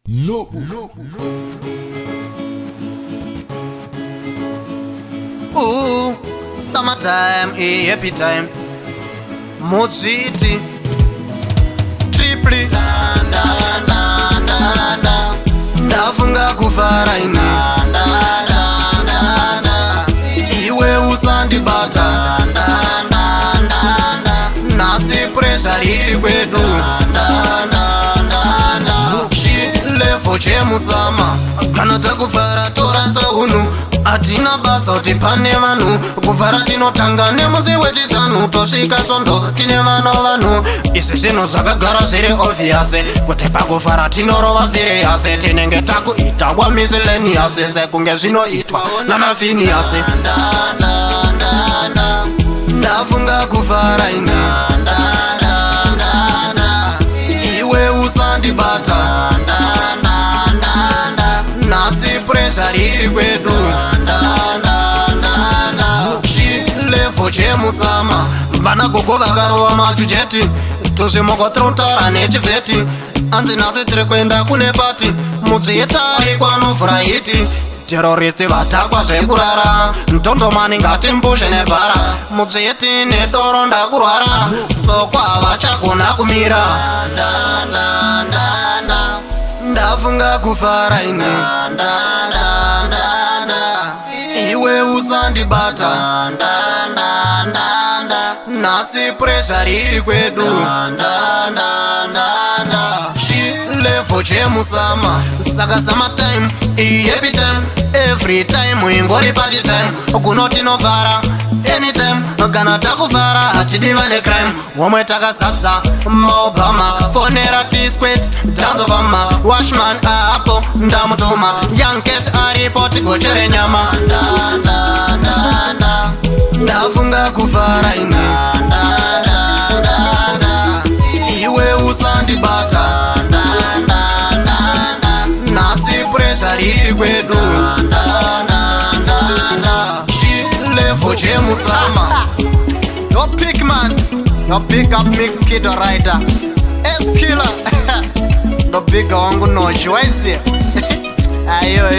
No. Ooh, summertime, happy time. Mojiti, tripli, ndafunga kufara ine, iwe usandibata, nasi pressure iri kwedu, chilevo chemusama, kana takufara torasa hunu. Atina basa uti pane vanu, kufara tinotanga nemusi wechisanu, tosvika sondo tine vanu. Isi zvinhu zvakagara zviri obvious, kuti pakufara tinorova serious, tinenge takuita wa miscellaneous sekunge zvinoitwa nanaFinehas. Ndafunga kufara ine, iwe usandibata, nasi pressure iri kwedu, chilevo chemusama. Vana gogo vakarova majujeti, tuzvimokotrotara nechivheti, anzi nhasi tiri kuenda kune pati, mudzietari kwanovhura hiti. Teroristi vatakwa zvekurara, ntondomani ngatimbuzhe nebhara, mudzieti nedoro ndakurwara, sokwa havachagona kumira. Ndafunga kufara ine, iwe usandibata, nasi pressure iri kwedu, chilevo chemusama. Saka summertime, happy time, every time ingori party time, kunotinovhara anytime, kana takufara hatidiva necrime. Womwe takazadza maobama, fonera tisquet dance ofama, washman apo ndamutuma, young cash aripo tigochere nyama. Ndafunga kufara ine, iwe usandibata, nasi pressure iri kwedu, chilevo chemusama. Yo pick man, yo pick up mix kid rider, S-Killer. Ndo bigger wangu nochi, waisi? Ayo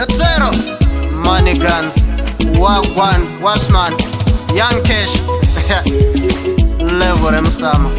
Etero, money guns, Wagwan, Washman, young cash. Level msama.